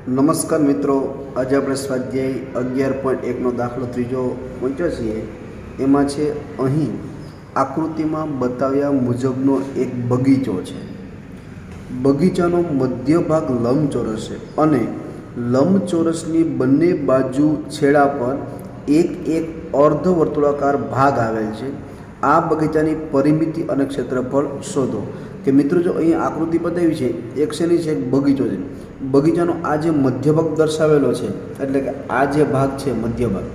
નમસ્કાર મિત્રો, આજે આપણે સ્વાધ્યાય 11.1નો દાખલો ત્રીજો પહોંચ્યો છીએ. એમાં છે અહીં આકૃતિમાં બતાવ્યા મુજબનો એક બગીચો છે. બગીચાનો મધ્ય ભાગ લંબચોરસ છે અને લંબચોરસની બંને બાજુ છેડા પર એક એક અર્ધવર્તુળાકાર ભાગ આવેલ છે. આ બગીચાની પરિમિતિ અને ક્ષેત્રફળ શોધો. કે મિત્રો, જો અહીં આકૃતિ બતાવી છે, એક શેની છે, એક બગીચો છે. બગીચાનો આ જે મધ્ય ભાગ દર્શાવેલો છે, એટલે કે આ જે ભાગ છે મધ્ય ભાગ,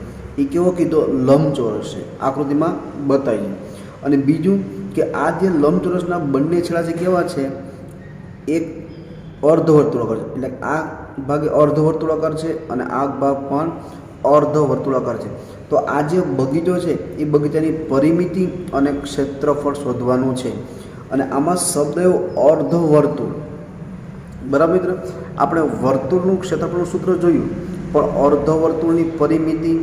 એ કેવો કીધો? લંબચોરસ છે, આકૃતિમાં બતાવી છે. અને બીજું કે આ જે લંબચોરસના બંને છેડા છે કેવા છે? એક અર્ધવર્તુળાકાર છે, એટલે આ ભાગ અર્ધવર્તુળાકાર છે અને આ ભાગ પણ અર્ધવર્તુળાકાર છે. તો આ જે બગીચો છે એ બગીચાની પરિમિતિ અને ક્ષેત્રફળ શોધવાનું છે. અને આમાં શબ્દ એવો અર્ધવર્તુળ. બરાબર મિત્રો, આપણે વર્તુળનું ક્ષેત્રફળનું સૂત્ર જોયું, પણ અર્ધવર્તુળની પરિમિતિ,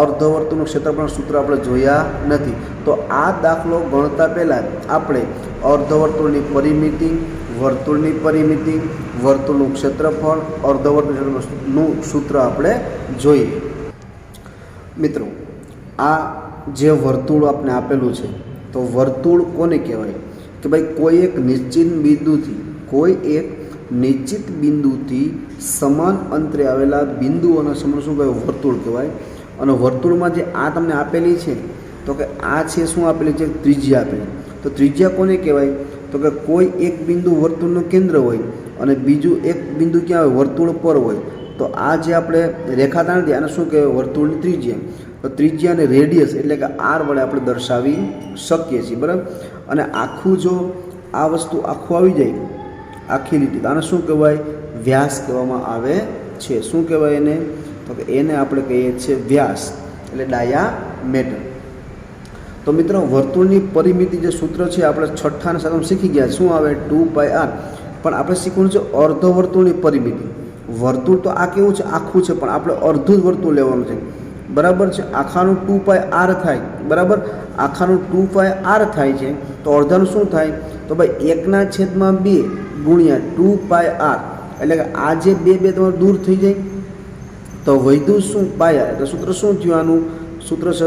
અર્ધવર્તુળનું ક્ષેત્રફળનું સૂત્ર આપણે જોયા નથી. તો આ દાખલો ગણતા પહેલાં આપણે અર્ધવર્તુળની પરિમિતિ, વર્તુળની પરિમિતિ, વર્તુળનું ક્ષેત્રફળ, અર્ધવર્તુળનું સૂત્ર આપણે જોઈએ. મિત્રો, આ જે વર્તુળ આપણે આપેલું છે, તો વર્તુળ કોને કહેવાય? કે ભાઈ કોઈ એક નિશ્ચિત બિંદુથી સમાન અંતરે આવેલા બિંદુઓના સમૂહ શું કહેવાય? વર્તુળ કહેવાય. અને વર્તુળમાં જે આ તમને આપેલી છે, તો કે આ છે શું આપેલી છે? ત્રિજ્યા આપેલી. તો ત્રિજ્યા કોને કહેવાય? તો કે કોઈ એક બિંદુ વર્તુળનું કેન્દ્ર હોય અને બીજું એક બિંદુ ક્યાં હોય? વર્તુળ પર હોય. તો આ જે આપણે રેખાતા નથી, આને શું કહેવાય? વર્તુળની ત્રિજ્યા. તો ત્રિજ્યા અને રેડિયસ એટલે કે આર વડે આપણે દર્શાવી શકીએ છીએ. બરાબર. અને આખું જો આ વસ્તુ આખું આવી જાય, આખી લીટી, આને શું કહેવાય? વ્યાસ કહેવામાં આવે છે. શું કહેવાય એને? તો કે એને આપણે કહીએ છીએ વ્યાસ, એટલે ડાયામીટર. તો મિત્રો, વર્તુળની પરિમિતિ જે સૂત્ર છે આપણે 6ઠ્ઠા અને 7મા શીખી ગયા. શું આવે? 2πr. પણ આપણે શીખવાનું છે અર્ધવર્તુળની પરિમિતિ. વર્તુળ તો આ કેવું છે? આખું છે, પણ આપણે અડધું જ વર્તુળ લેવાનું છે. બરાબર છે. આખાનું 2πr થાય. બરાબર. આખાનું 2πr થાય છે, તો અડધાનું શું થાય? તો ભાઈ 1/2 ગુણ્યા 2πr, એટલે કે આ જે બે તમારે દૂર થઈ જાય, તો વધ્યું શું? પાયા. એટલે સૂત્ર શું થયું? આનું સૂત્ર છે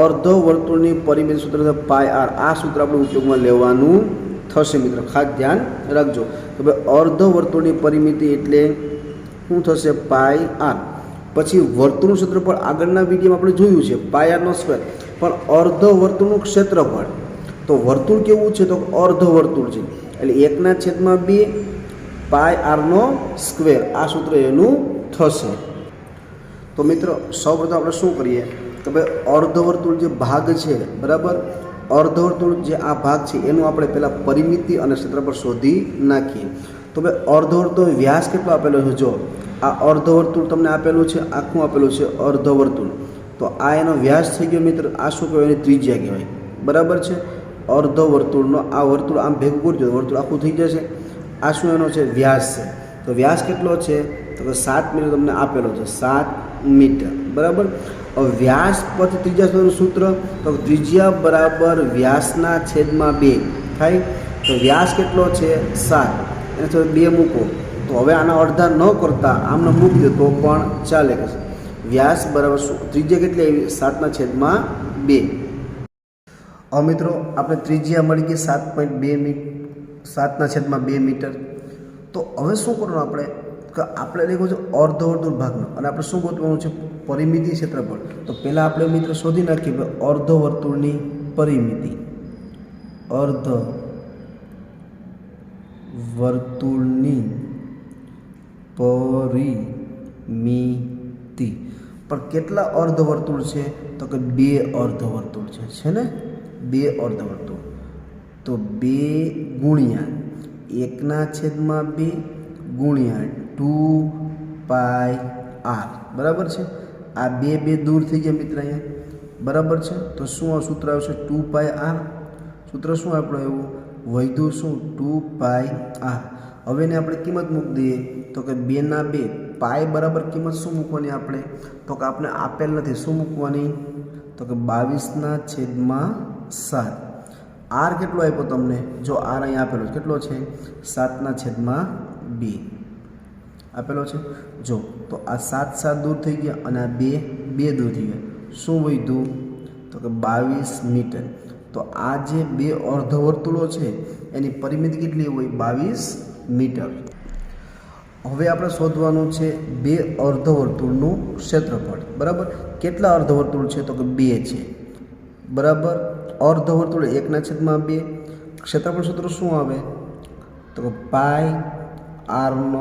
અર્ધવર્તુળની પરિમિતિ સૂત્ર છે πr. આ સૂત્ર આપણે ઉપયોગમાં લેવાનું થશે. મિત્રો, ખાસ ધ્યાન રાખજો. તો ભાઈ અર્ધવર્તુળની પરિમિતિ એટલે શું થશે? πr. પછી વર્તુળનું ક્ષેત્રફળ આગળના વિડીયોમાં આપણે જોયું છે, πr². પણ અર્ધવર્તુળનું ક્ષેત્રફળ, તો વર્તુળ કેવું છે? તો અર્ધવર્તુળ છે, એટલે 1/2 πr². આ સૂત્ર એનું થશે. તો મિત્રો, સૌપ્રથમ આપણે શું કરીએ? કે ભાઈ અર્ધવર્તુળ જે ભાગ છે, બરાબર, અર્ધવર્તુળ જે આ ભાગ છે એનું આપણે પહેલાં પરિમિતિ અને ક્ષેત્રફળ શોધી નાખીએ. તો ભાઈ અર્ધવર્તુળ વ્યાસ કેટલો આપેલો છે? જો આ અર્ધવર્તુળ તમને આપેલું છે, આખું આપેલું છે અર્ધવર્તુળ, તો આ એનો વ્યાસ થઈ ગયો. મિત્ર, આ શું કહેવાય? એની ત્રિજ્યા કહેવાય. બરાબર છે. અર્ધવર્તુળનો આ વર્તુળ આમ ભેગું કરજો, વર્તુળ આખું થઈ જશે. આ શું એનો છે? વ્યાસ છે. તો વ્યાસ કેટલો છે? તો કે 7 મીટર તમને આપેલો છે, 7 મીટર. બરાબર. હવે વ્યાસ પરથી ત્રિજ્યા શોધવાનું સૂત્ર, તો ત્રિજ્યા બરાબર વ્યાસના છેદમાં 2 થાય. તો વ્યાસ કેટલો છે? 7. એને તો 2 મૂકો. તો હવે આના અડધા ન કરતા આમને મૂકી દો તો પણ ચાલે. વ્યાસ બરાબર ત્રિજ્યા કેટલી આવી? 7/2. હવે મિત્રો, આપણે ત્રિજ્યા મળી ગઈ 7/2 મીટર. તો હવે શું કરવાનું આપણે? કે આપણે લખ્યું છે અર્ધવર્તુળ ભાગનો, અને આપણે શું ગોતવાનું છે? પરિમિતિ, ક્ષેત્રફળ. તો પહેલાં આપણે મિત્રો શોધી નાખીએ અર્ધવર્તુળની પરિમિતિ. અર્ધવર્તુળની પરિમિતિ. પણ કેટલા અર્ધવર્તુળ છે? તો કે 2 અર્ધવર્તુળ છે ને? 2 અર્ધવર્તુળ. તો 2 ગુણ્યા 1/2 ગુણ્યા 2πr. બરાબર છે. આ બે દૂર થઈ ગયા મિત્ર અહીંયા. બરાબર છે. તો શું આ સૂત્ર આવશે? 2πr. સૂત્ર શું આપણે એવું વધ્યું? શું? 2πr. હવે એને આપણે કિંમત મૂકી દઈએ, તો કે 2/2 પાય બરાબર કિંમત શું મૂકવાની આપણે? તો કે આપણે આપેલ નથી. શું મૂકવાની? તો કે 22/7. આર કેટલો આપ્યો તમને? જો આર અહીં આપેલો કેટલો છે? 7/2. આપેલો છે જો, તો આ 7 7 દૂર થઈ ગયા અને આ 2 2 દૂર થઈ ગયા. શું વધ્યું? તો કે 22 મીટર. તો આ જે 2 અર્ધવર્તુળો છે એની પરિમિતિ કેટલી હોય? 22 મીટર. હવે આપણે શોધવાનું છે 2 અર્ધવર્તુળનું ક્ષેત્રફળ. બરાબર, કેટલા અર્ધવર્તુળ છે? તો કે 2 છે. બરાબર, અર્ધવર્તુળ 1/2. ક્ષેત્રફળ સૂત્ર શું આવે? તો કે પાઈ r²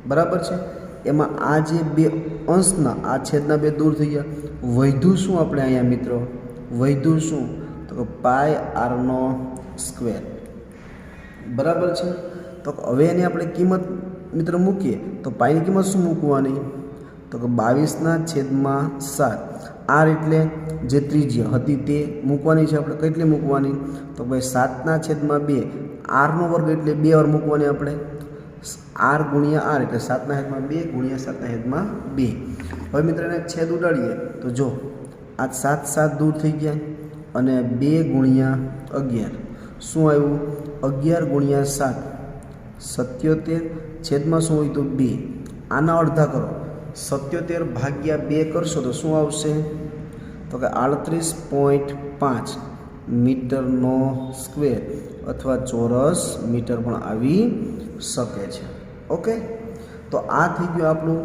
બરાબર છે. એમાં આ જે 2 અંશના આ છેદના 2 દૂર થઈ ગયા. વધ્યું શું આપણે અહીંયા મિત્રો? વધ્યું શું? તો કે પાઈ r². બરાબર છે. તો હવે એની આપણે કિંમત મિત્રો મૂકીએ તો પાઈની કિંમત શું મૂકવાની? તો કે 22/7. r એટલે જે ત્રિજ્યા હતી તે મૂકવાની છે આપણે. કેટલી મૂકવાની? તો ભાઈ 7/2. r² એટલે 2 વાર મૂકવાની આપણે. r ગુણ્યા r એટલે 7/2 ગુણ્યા 7/2. હવે મિત્રો એને છેદ ઉડાડીએ તો જો આ 7 7 દૂર થઈ ગયા અને 2 ગુણ્યા 11 શું આવ્યું? 11 ગુણ્યા 7 77. છેદમાં શું હોય? તો 2. આના અડધા કરો. 77 ભાગ્યા 2 કરશો તો શું આવશે? તો કે 38.5 મીટરનો સ્ક્વેર અથવા ચોરસ મીટર પણ આવી શકે છે. ઓકે, તો આ થઈ ગયું આપણું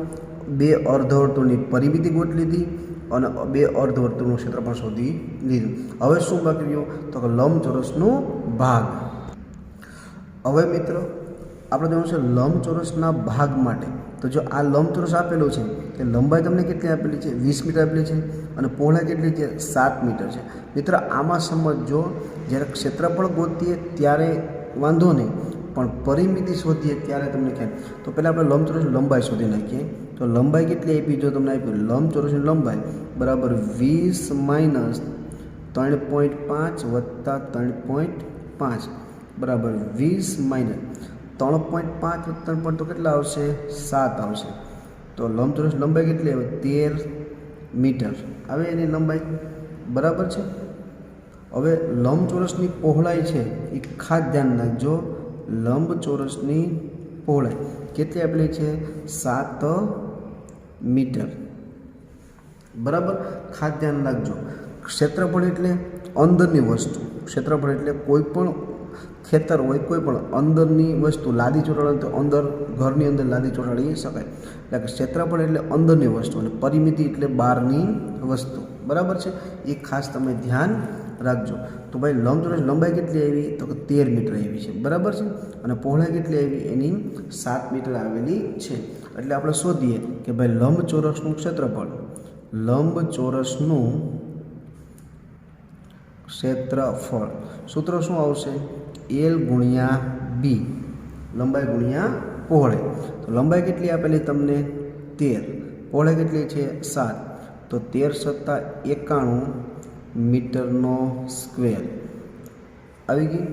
2 અર્ધવર્તુળની પરિમિતિ ગોતી લીધી અને 2 અર્ધવર્તુળનું ક્ષેત્રફળ શોધી લીધું. હવે શું બાકી રહ્યું? તો કે લંબચોરસનો ભાગ. હવે મિત્રો આપણે જોવાનું છે લંબચોરસના ભાગ માટે. તો જો આ લંબચોરસ આપેલું છે તે લંબાઈ તમને કેટલી આપેલી છે? 20 મીટર આપેલી છે અને પહોળાઈ કેટલી છે? 7 મીટર છે. મિત્રો આમાં સમજો, જ્યારે ક્ષેત્રફળ ગોતીએ ત્યારે વાંધો નહીં, પણ પરિમિતિ શોધીએ ત્યારે તમને ખ્યાલ. તો પહેલાં આપણે લંબચોરસની લંબાઈ શોધી નાખીએ. તો લંબાઈ કેટલી આપી? જો તમને આપી લંબચોરસની લંબાઈ બરાબર 20 - 3.5 વત્તા 3.5 બરાબર 20 - 3.5 વત્તા 3. તો કેટલા આવશે? 7 આવશે. તો લંબચોરસ લંબાઈ કેટલી આવે? 13 મીટર આવે એની લંબાઈ. બરાબર છે. હવે લંબચોરસની પહોળાઈ છે એ ખાસ ધ્યાન રાખજો. લંબચોરસની પહોળાઈ કેટલી આપેલી છે? 7 મીટર. બરાબર, ખાસ ધ્યાન રાખજો. ક્ષેત્રફળ એટલે અંદરની વસ્તુ. ક્ષેત્રફળ એટલે કોઈ પણ ખેતર હોય, કોઈ પણ અંદરની વસ્તુ. લાદી ચોટાડો તો અંદર, ઘરની અંદર લાદી ચોટાડી શકાય. એટલે કે ક્ષેત્રફળ એટલે અંદરની વસ્તુ અને પરિમિતિ એટલે બહારની વસ્તુ. બરાબર છે, એ ખાસ તમે ધ્યાન રાખજો. તો ભાઈ લંબચોરસ લંબાઈ કેટલી આવી? તો કે 13 મીટર આવી છે. બરાબર છે. અને પહોળાઈ કેટલી આવી? એની 7 મીટર આવેલી છે. એટલે આપણે શોધીએ કે ભાઈ લંબચોરસનું ક્ષેત્રફળ. લંબચોરસનું ક્ષેત્રફળ સૂત્ર શું આવશે? L ગુણ્યા B, લંબાઈ ગુણ્યા પહોળાઈ. તો લંબાઈ કેટલી આપેલી તમને? 13. પહોળાઈ કેટલી છે? 7. તો 13 + 91 મીટરનો સ્ક્વેર આવી ગઈ.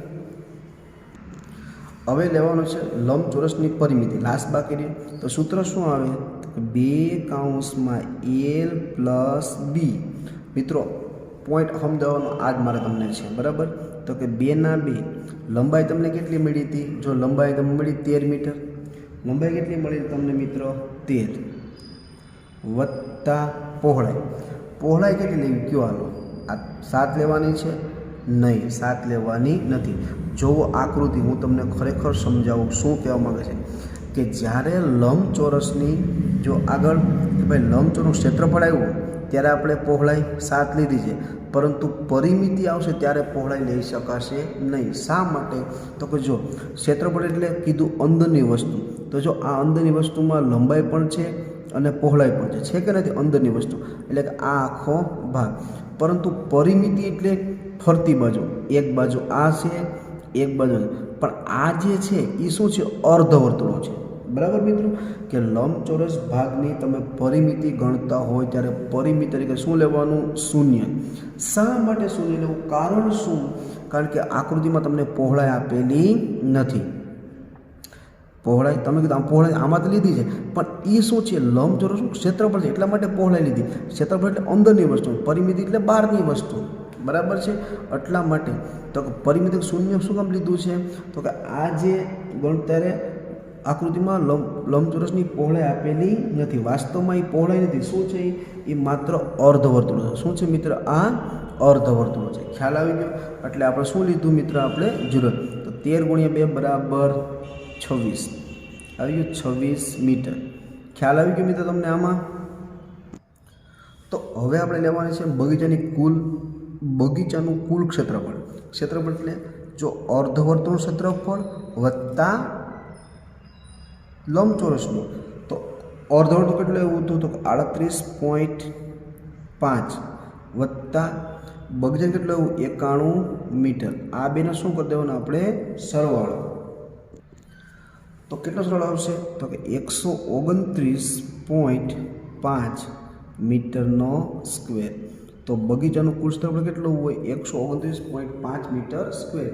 હવે લેવાનું છે લંબચોરસની પરિમિતિ. લાસ્ટ બાકી રહી. તો સૂત્ર શું આવે? 2 + L + B. મિત્રો પોઈન્ટ સમજાવવાનો આ જ મારે તમને છે. બરાબર, તો કે 2/2. લંબાઈ તમને કેટલી મળી હતી? જો લંબાઈ તમને મળી 13 મીટર. લંબાઈ કેટલી મળી તમને મિત્રો? 13 વત્તા પહોળાઈ. પહોળાઈ કેટલી લેવી? કયો હાલો? આ 7 લેવાની છે? નહીં, 7 લેવાની નથી. જોવો આકૃતિ, હું તમને ખરેખર સમજાવું શું કહેવા માગે છે. કે જ્યારે લંબચોરસની જો આગળ કે ભાઈ લંબચોરસનું ક્ષેત્રફળ આવ્યું ત્યારે આપણે પહોળાઈ 7 લીધી છે, પરંતુ પરિમિતિ આવશે ત્યારે પહોળાઈ લઈ શકાશે નહીં. શા માટે? તો કે જો ક્ષેત્રફળ એટલે કીધું અંદરની વસ્તુ. તો જો આ અંદરની વસ્તુમાં લંબાઈ પણ છે અને પહોળાઈ પણ છે કે નથી? અંદરની વસ્તુ એટલે કે આ આખો ભાગ. પરંતુ પરિમિતિ એટલે ફરતી બાજુ. એક બાજુ આ છે, એક બાજુ. પણ આ જે છે એ શું છે? અર્ધવર્તુળો છે. બરાબર મિત્રો, કે લંબચોરસ ભાગની તમે પરિમિતિ ગણતા હોય ત્યારે પરિમિતિ તરીકે શું લેવાનું? શૂન્ય. શા માટે શૂન્ય લેવું? કારણ શું? કારણ કે આકૃતિમાં તમને પહોળાઈ આપેલી નથી. પહોળાઈ તમે કીધું પહોળાઈ આમાં તો લીધી છે, પણ એ શું છે? લંબચોરસનું ક્ષેત્રફળ છે એટલા માટે પહોળાઈ લીધી. ક્ષેત્રફળ એટલે અંદરની વસ્તુ, પરિમિતિ એટલે બહારની વસ્તુ. બરાબર છે, એટલા માટે. તો પરિમિતિ શૂન્ય શું કામ લીધું છે? તો કે આ જે ગણતરે આકૃતિમાં લંબચોરસની પહોળાઈ આપેલી નથી, વાસ્તવમાં એ પહોળાઈ નથી. શું છે એ માત્ર અર્ધવર્તુળ છે. શું છે મિત્ર? આ અર્ધવર્તુળ છે. ખ્યાલ આવી ગયો? એટલે આપણે શું લીધું મિત્ર? આપણે 0. તો 13 × 2 બરાબર 26 આવી ગયું, 26 મીટર. ખ્યાલ આવી ગયો મિત્ર તમને આમાં? તો હવે આપણે લેવાની છે બગીચાનું કુલ ક્ષેત્રફળ. ક્ષેત્રફળ એટલે જો અર્ધવર્તુળનું ક્ષેત્રફળ વત્તા લંબચોરસનું. તો અર્ધવર્તુળ કેટલું એવું હતું? તો 38.5 વત્તા બગીચાનું કેટલું એવું? 91 મીટર. આ બેને શું કરી દેવાનું આપણે? સરવાળો. તો કેટલો સરવાળો આવશે? તો કે 129.5 મીટરનો સ્ક્વેર. તો બગીચાનું કુલ ક્ષેત્રફળ કેટલું હોય? 129.5 મીટર સ્ક્વેર.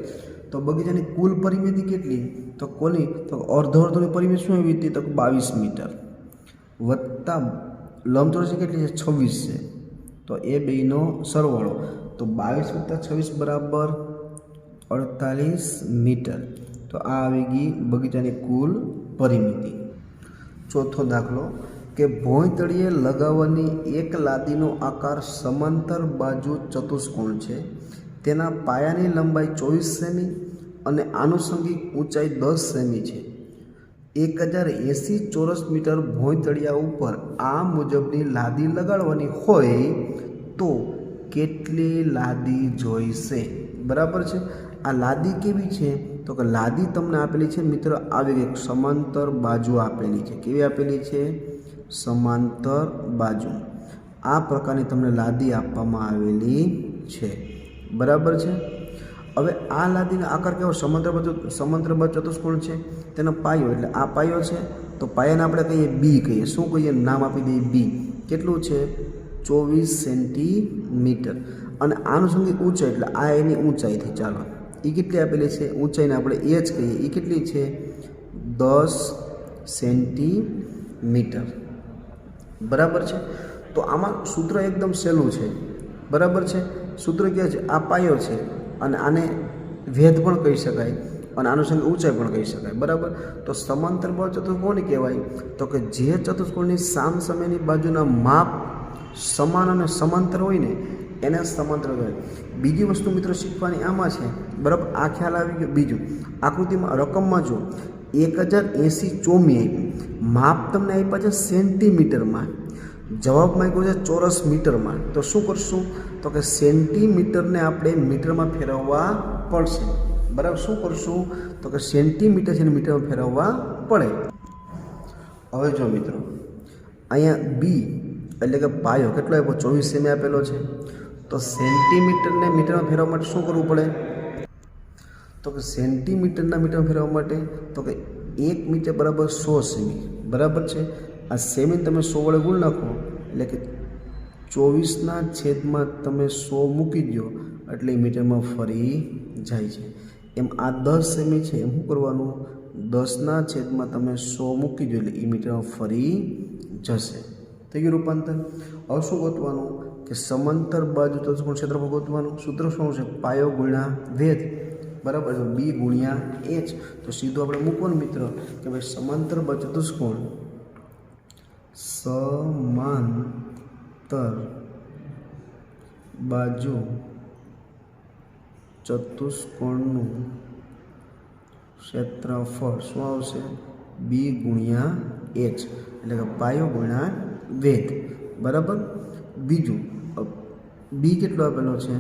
તો બગીચાની કુલ પરિમિતિ કેટલી? તો કોની? તો અર્ધવર્તુળની પરિમિતિ શું એવી હતી? તો 22 મીટર વત્તા લંબચોરસની કેટલી છે? 26 છે. તો એ બેનો સરવાળો. તો 22 વત્તા 26 બરાબર 48 મીટર. તો આ આવી ગઈ બગીચાની કુલ પરિમિતિ. ચોથો દાખલો કે ભોંયતળિયે લગાવવાની એક લાદીનો આકાર સમાંતર બાજુ ચતુષ્કોણ છે. તેના પાયાની લંબાઈ 24 સેમી અને આનુષંગિક ઊંચાઈ 10 સેમી છે. 1080 ચોરસ મીટર ભોંયતળિયા ઉપર આ મુજબની લાદી લગાડવાની હોય તો કેટલી લાદી જોઈશે? બરાબર છે. આ લાદી કેવી છે? તો કે લાદી તમને આપેલી છે મિત્ર આવી એક સમાંતર બાજુ આપેલી છે. કેવી આપેલી છે? સમાંતર બાજુ. આ પ્રકારની તમને લાદી આપવામાં આવેલી છે. બરાબર છે. હવે આ લાદીનો આકાર કેવો? સમાંતર બાજુ ચતુષ્કોણ છે. તેનો પાયો એટલે આ પાયો છે. તો પાયાને આપણે કહીએ બી કહીએ. શું કહીએ? નામ આપી દઈએ બી. કેટલું છે? 24 સેન્ટીમીટર. અને આનુષંગિક ઊંચાઈ એટલે આ એની ઊંચાઈથી. ચાલો એ કેટલી આપેલી છે? ઊંચાઈને આપણે એ જ કહીએ. એ કેટલી છે? 10 સેન્ટીમીટર. બરાબર છે. તો આમાં સૂત્ર એકદમ સહેલું છે. બરાબર છે. સૂત્ર ક્યાં છે? આ પાયો છે અને આને વેધ પણ કહી શકાય અને આનુષંગિક ઊંચાઈ પણ કહી શકાય. બરાબર. તો સમાંતર બાજુ ચતુષ્કોણ કહેવાય તો કે જે ચતુષ્કોણની સામસામેની બાજુના માપ સમાન અને સમાંતર હોય ને એને સમાંતર કહેવાય. બીજી વસ્તુ મિત્રો શીખવાની આમાં છે. બરાબર. આ ખ્યાલ આવી ગયો. બીજું આકૃતિમાં રકમમાં જો 1080 ચોમી આપી, માપ તમને આપ્યા છે સેન્ટીમીટરમાં, જવાબમાં આપ્યું છે ચોરસ મીટરમાં. તો શું કરશું? તો કે સેન્ટીમીટરને આપણે મીટરમાં ફેરવવા પડશે. બરાબર. શું કરશું? તો કે સેન્ટીમીટર છે મીટરમાં ફેરવવા પડે. હવે જો મિત્રો અહીંયા બી એટલે કે પાયો કેટલો આપ્યો? 24 સેમી આપેલો છે. તો સેન્ટીમીટરને મીટરમાં ફેરવવા માટે શું કરવું પડે? તો કે સેન્ટીમીટરના મીટરમાં ફેરવવા માટે તો કે 1 મીટર બરાબર 100 સેમી. બરાબર છે. આ સેમી તમે 100 વડે ગુણ નાખો એટલે કે 24/100 તમે 100 મૂકી દો એટલે મીટરમાં ફરી જાય છે. એમ આ 10 સેમી છે. એમ શું કરવાનું? 10/100 તમે 100 મૂકી દો એટલે એ મીટરમાં ફરી જશે. થઈ ગયું રૂપાંતર. હવે શું ગોતવાનું? કે સમાંતર બાજુ ચતુષ્કોણ ક્ષેત્રફળ ગોતવાનું. સૂત્ર શું છે? પાયો ગુણ્યા વેધ. બરાબર. બી ગુણ્યા એચ. તો સીધું આપણે મૂકવાનું મિત્ર કે ભાઈ સમાંતર બાજુ ચતુષ્કોણ સમાંતર બાજુ ચતુષ્કોણનું ક્ષેત્રફળ શું આવશે? બી ગુણ્યા એચ એટલે કે પાયો ગુણ્યા વેધ. બરાબર. બીજું બી કેટલો આપેલો છે?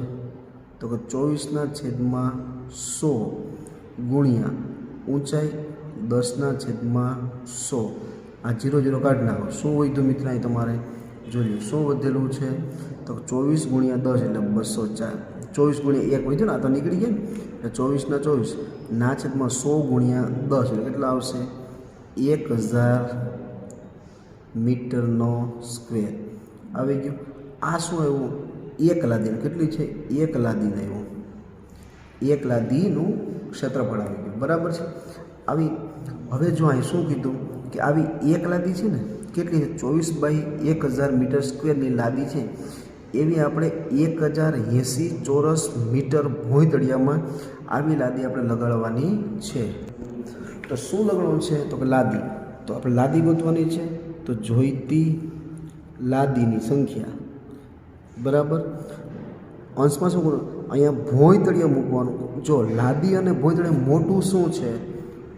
તો કે 24/100 ગુણ્યા ઊંચાઈ 10/100. આ 0 0 કાઢી નાખો. શું હોય તો મિત્ર અહીં તમારે જોયું શું વધેલું છે? તો 24 ગુણ્યા 10 એટલે 204. 24 ગુણ્યા 1 વધ્યું ને, આ તો નીકળી ગયા ને. એટલે 24/24/100 ગુણ્યા 10 એટલે કેટલા આવશે? 1000 મીટરનો સ્ક્વેર આવી ગયું. આ શું આવ્યું? એક લાદીનું. કેટલી છે? એક લાદીનું આવ્યું. એક લાદીનું ક્ષેત્રફળ આવી ગયું. બરાબર છે. આવી હવે જો અહીં શું કીધું કે આવી એક લાદી છે ને કેટલી છે? 24/1000 મીટર સ્ક્વેરની લાદી છે. એવી આપણે 1080 ચોરસ મીટર ભોંયતળિયામાં આવી લાદી આપણે લગાડવાની છે. તો શું લગણો છે? તો કે લાદી. તો આપણે લાદી ગોતવાની છે. તો જોઈતી લાદીની સંખ્યા બરાબર અંશમાં શું કરવું? અહીંયા ભોંયતળિયે મૂકવાનું. જો લાદી અને ભોંયતળિયે મોટું શું છે?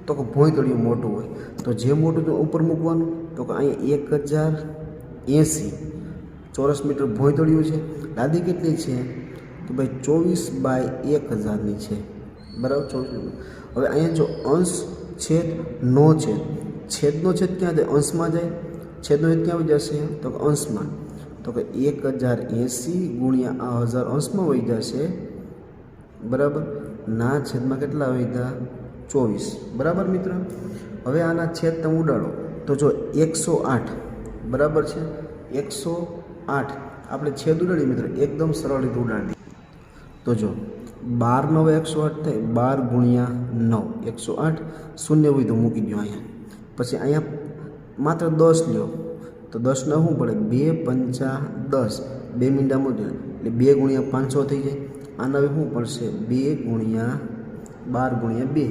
તો કે ભોંયતળિયું મોટું હોય તો જે મોટું ઉપર મૂકવાનું. તો કે અહીંયા 1080 ચોરસ મીટર ભોંયતળિયું છે. લાદી કેટલી છે? તો ભાઈ 24/1000ની છે બરાબર 24. હવે અહીંયા જો અંશ છેદ નો છેદ, છેદનો છેદ ક્યાં જાય? અંશમાં જાય. છેદનો છેદ ક્યાં આવી જશે? તો કે અંશમાં. તો કે 1080 ગુણ્યા આ 1000 અંશમાં વહી જશે બરાબર. ના છેદમાં કેટલા વધ્યા? 24 બરાબર મિત્ર. હવે આના છેદ તમે ઉડાડો તો જો 108 બરાબર છે. 108 આપણે છેદ ઉડાડીએ મિત્ર, એકદમ સરળ રીતે ઉડાડી. તો જો 12 9 108 થાય. 12 ગુણ્યા 9 108. શૂન્ય હોય તો મૂકી દો અહીંયા. પછી અહીંયા માત્ર 10 લ્યો તો 10 ન શું પડે? 2 5 10. 2 મીંડા મોટી એટલે 2 ગુણ્યા 500 થઈ જાય. આના હવે શું પડશે? 2 ગુણ્યા 12 ગુણ્યા 2.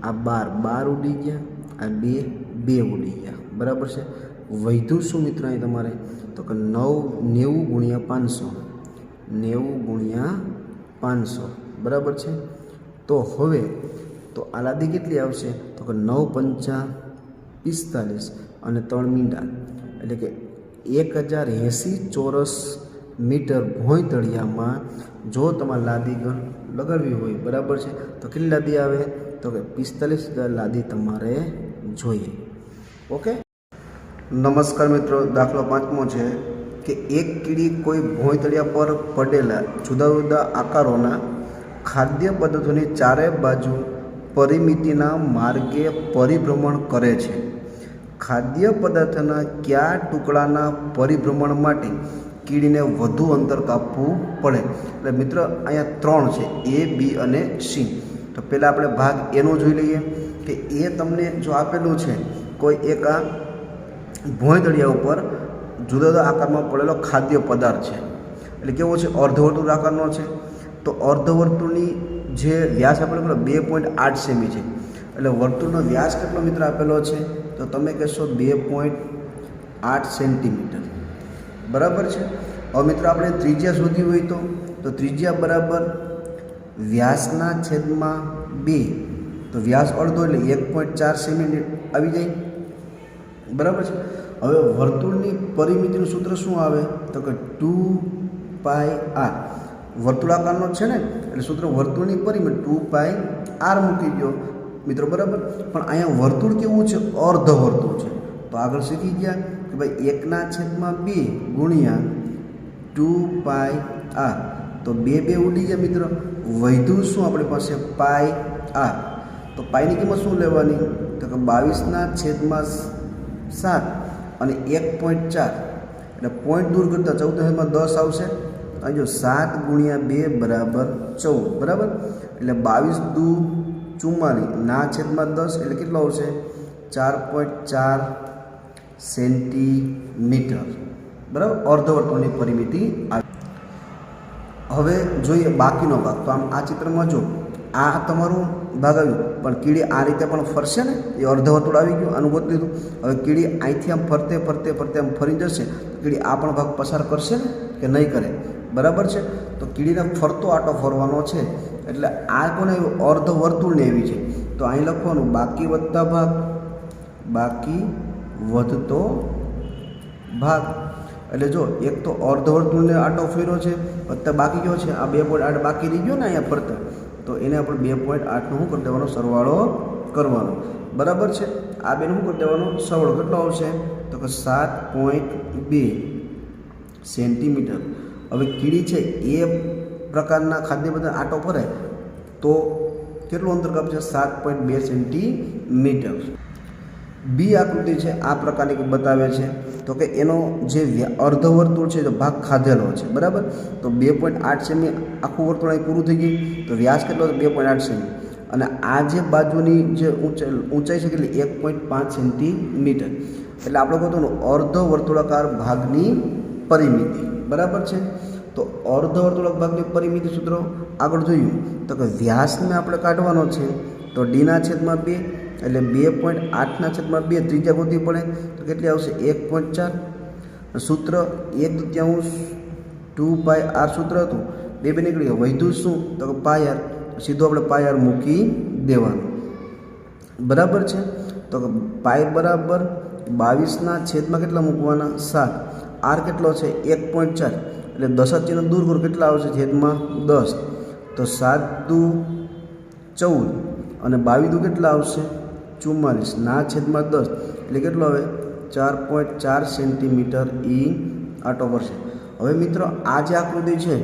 આ 12 ઉડી ગયા, આ 2 ઉડી ગયા બરાબર છે. વધ્યું શું મિત્ર અહીં તમારે? તો કે 90 ગુણ્યા 500. 90 ગુણ્યા 500 બરાબર છે. તો હવે તો આ લાદી કેટલી આવશે? તો કે 9 5 45 અને 3 મીંડા એટલે કે 1080 ચોરસ મીટર ભોંયતળિયામાં જો તમારે લાદી લગાડવી હોય બરાબર છે તો કેટલી લાદી આવે? તો કે 45,000 લાદી તમારે જોઈએ. ઓકે. નમસ્કાર મિત્રો, દાખલો 5મો છે કે એક કીડી કોઈ ભોંયતળિયા પર પડેલા જુદા જુદા આકારોના ખાદ્ય પદાર્થોની ચારે બાજુ પરિમિતિના માર્ગે પરિભ્રમણ કરે છે. ખાદ્ય પદાર્થના કયા ટુકડાના પરિભ્રમણ માટે કીડીને વધુ અંતર કાપવું પડે? એટલે મિત્ર અહીંયા 3 છે, A, B અને C. તો પહેલાં આપણે ભાગ એનો જોઈ લઈએ કે એ તમને જો આપેલું છે કોઈ એક આ ભોંયતળિયા ઉપર જુદા જુદા આકારમાં પડેલો ખાદ્ય પદાર્થ છે એટલે કેવો છે? અર્ધવર્તુળ આકારનો છે. તો અર્ધવર્તુળની જે વ્યાસ આપેલો 2.8 સેમી છે એટલે વર્તુળનો વ્યાસ કેટલો મિત્ર આપેલો છે? તો તમે કહેશો 2.8 સેન્ટીમીટર બરાબર છે. હવે મિત્રો આપણે ત્રિજ્યા શોધવી હોય તો ત્રિજ્યા બરાબર વ્યાસના છેદમાં 2. તો વ્યાસ અડધો એટલે 1.4 સેમી આવી જાય બરાબર છે. હવે વર્તુળની પરિમિતિનું સૂત્ર શું આવે? તો કે 2πr. વર્તુળાકારનો છે ને એટલે સૂત્ર વર્તુળની પરિમિતિ 2πr મૂકી દો મિત્રો બરાબર. પણ અહીંયા વર્તુળ કેવું છે? અર્ધ વર્તુળ છે. તો આગળ શીખી ગયા કે ભાઈ 1/2 ગુણ્યા 2πr. તો 2 ઉડી ગયા મિત્રો. વધ્યું શું આપણી પાસે? પાઈ આર. તો પાઈની કિંમત શું લેવાની? તો કે 22/7 અને 1.4 એટલે પોઈન્ટ દૂર કરતાં 14 10 આવશે. અહીં જો 7 ગુણ્યા 2 બરાબર 14 બરાબર. એટલે 22 દુ 44 ના છેદમાં 10 એટલે કેટલો આવશે? 4.4 સેન્ટીમીટર બરાબર. અર્ધવર્તુળની પરિમિતિ આવી. હવે જોઈએ બાકીનો ભાગ. તો આમ આ ચિત્રમાં જો આ તમારું ભાગ આવ્યું પણ કીડી આ રીતે પણ ફરશે ને, એ અર્ધવર્તુળ આવી ગયું, આનું ગોતી લીધું. હવે કીડી અહીંથી આમ ફરતે આમ ફરી જશે કીડી આ પણ ભાગ પસાર કરશે ને કે નહીં કરે? બરાબર છે. તો કીડીને ફરતો આટો ફરવાનો છે એટલે આ કોને અર્ધવર્તુળને એવી છે. તો અહીં લખવાનું બાકી વધતા ભાગ, બાકી વધતો ભાગ. એટલે જો એક તો અર્ધવર્તુળને આટો ફેર્યો છે વત્તા બાકી કયો છે? આ 2.8 બાકી રહી ગયો ને અહીંયા ફરતા. તો એને આપણે 2.8નો શું કરી દેવાનો? સરવાળો કરવાનો બરાબર છે. આ બેનો શું કરી દેવાનો? સરવાળો કેટલો આવશે? તો કે 7.2 સેન્ટીમીટર. હવે કીડી છે એ પ્રકારના ખાદ્ય પદાર્થ આટો ફરે તો કેટલું અંતર કાપશે? 7.2 સેન્ટીમીટર. બી આકૃતિ છે આ પ્રકારની બતાવે છે. તો કે એનો જે અર્ધવર્તુળ છે જો ભાગ ખાધેલો છે બરાબર. તો 2.8 સેમી આખું વર્તુળ અહીં પૂરું થઈ ગયું. તો વ્યાસ કેટલો? 2.8 સેમી. અને આ જે બાજુની જે ઊંચાઈ છે કેટલી? 1.5 સેન્ટીમીટર. એટલે આપણે કહું અર્ધવર્તુળાકાર ભાગની પરિમિતિ બરાબર છે. તો અર્ધવર્તુળાકાર ભાગની પરિમિતિ સૂત્ર આગળ જોયું તો કે વ્યાસને આપણે કાઢવાનો છે. તો ડીના છેદમાં 2 એટલે 2.8/2 ત્રિજ્યા ગોતવી પડે તો કેટલી આવશે 1.4. સૂત્ર 1/2 2πr સૂત્ર હતું, બે નીકળી ગયું, વધ્યું શું તો કે πr, સીધું આપણે πr મૂકી દેવાનું. બરાબર છે. તો કે પાઈ બરાબર 22/, કેટલા મૂકવાના 7. આર કેટલો છે 1.4, એટલે 10 ચિહ્ન દૂર કરો કેટલા આવશે છેદમાં 10. તો 7 × 2 = 14 અને 22 કેટલા આવશે 44/10, એટલે કેટલો આવે 4.4 સેન્ટીમીટર ઈ આટો પડશે. હવે મિત્રો આ જે આકૃતિ છે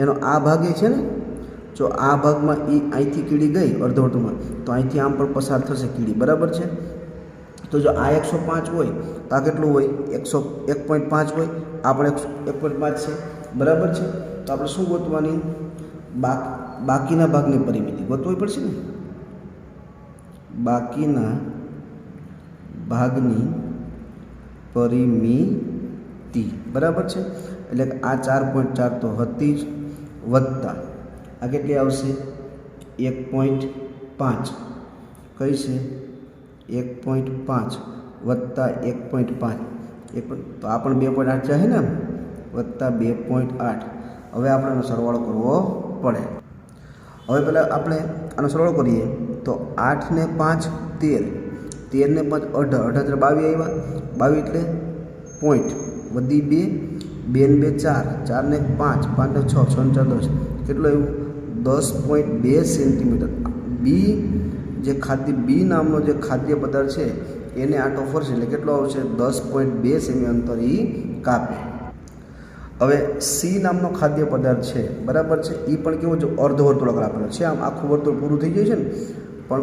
એનો આ ભાગ છે ને, જો આ ભાગમાં અહીંથી કીડી ગઈ અર્ધવર્તુળમાં તો અહીંથી આમ પણ પસાર થશે કીડી. બરાબર છે. તો જો આ 105 હોય તો આ કેટલું હોય 1.5 હોય, આ પણ 1.5 છે. બરાબર છે. તો આપણે શું ગોતવાની, બાકીના ભાગની પરિમિતિ ગોતવી પડશે ને. બાકીના ભાગની પરિમિતિ. બરાબર છે. એટલે કે આ 4.4 તો હતી જ, વત્તા આ કેટલી આવશે 1.5, કઈ છે 1.5 વત્તા 1.5 તો આ પણ 2.8 છે ને, વત્તા 2.8. હવે આપણે આનો સરવાળો કરવો પડે. હવે પહેલાં આપણે આનો સરવાળો કરીએ તો 8 ને 5 13, 13 ને 5 18, 18 22 આવ્યા, 22 એટલે પોઈન્ટ વધી 2, 2 ને 2 4, 4 ને 5, 5 ને 6, 6 ને 4 10, કેટલું આવ્યું 10.2 સેન્ટીમીટર. બી જે બી નામનો જે ખાદ્ય પદાર્થ છે એને આંટો ફરશે એટલે કેટલો આવશે 10.2 સેમી અંતર એ કાપે. હવે સી નામનો ખાદ્ય પદાર્થ છે. બરાબર છે. એ પણ કેવો છે અર્ધવર્તુળાકાર આપેલો છે. આમ આખું વર્તુળ પૂરું થઈ જાય છે ને, પણ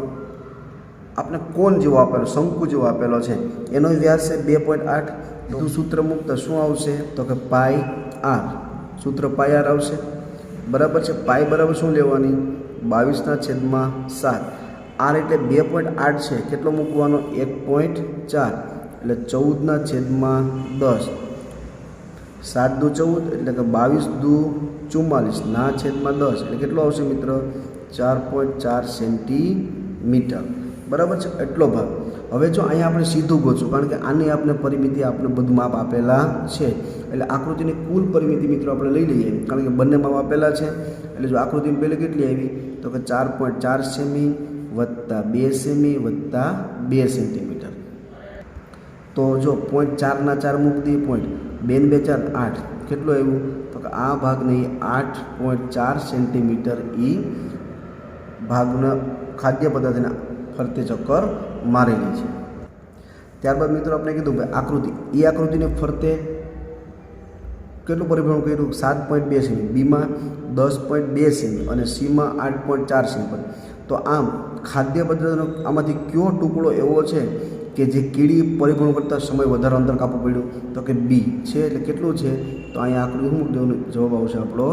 આપણે કોણ જેવો આપેલો, શંકુ જેવો આપેલો છે. એનો વ્યાસ છે 2.8. તો સૂત્ર મુકતા શું આવશે તો કે પાઈ આર, સૂત્ર પાઈ આર આવશે. બરાબર છે. પાઈ બરાબર શું લેવાની 22/7. આર એટલે 2.8 છે, કેટલો મૂકવાનો 1.4, એટલે 14/10. 7 × 2 = 14, એટલે કે 22 × 2 = 44/10, એટલે કેટલો આવશે મિત્ર 4.4 સેન્ટીમીટર. બરાબર છે. એટલો ભાગ. હવે જો અહીંયા આપણે સીધું ગોતશું, કારણ કે આની આપણે પરિમિતિ આપણે બધું માપ આપેલા છે, એટલે આકૃતિની કુલ પરિમિતિ મિત્રો આપણે લઈ લઈએ, કારણ કે બંને માપ આપેલા છે. એટલે જો આકૃતિની પહેલી કેટલી આવી તો કે 4.4 સેમી વત્તા 2 સેમી વત્તા 2 સેન્ટીમીટર. તો જો 0.4 મૂકી દઈએ, પોઈન્ટ 2 ને 2 4 8, કેટલું આવ્યું તો કે આ ભાગની 8.4 સેન્ટીમીટર ઈ ભાગના ખાદ્ય પદાર્થના ફરતે ચક્કર મારેલી છે. ત્યારબાદ મિત્રો આપણે કીધું ભાઈ આકૃતિ, એ આકૃતિને ફરતે કેટલું પરિભ્રમણ કર્યું 7.2 સેમી, બીમાં 10.2 સેમી અને સીમાં 8.4 સેમી. તો આમ ખાદ્ય પદાર્થનો આમાંથી કયો ટુકડો એવો છે કે જે કીડી પરિભ્રમણ કરતાં સમય વધારે અંતર કાપવું પડ્યું તો કે બી છે. એટલે કેટલું છે તો અહીંયા આકૃતિ શું દેવાનું, જવાબ આવશે આપણો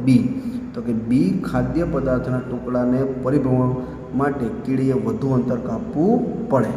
બી. તો કે બી ખાદ્ય પદાર્થના ટુકડાને પરિભ્રમણ માટે કીડીએ વધુ અંતર કાપવું પડે.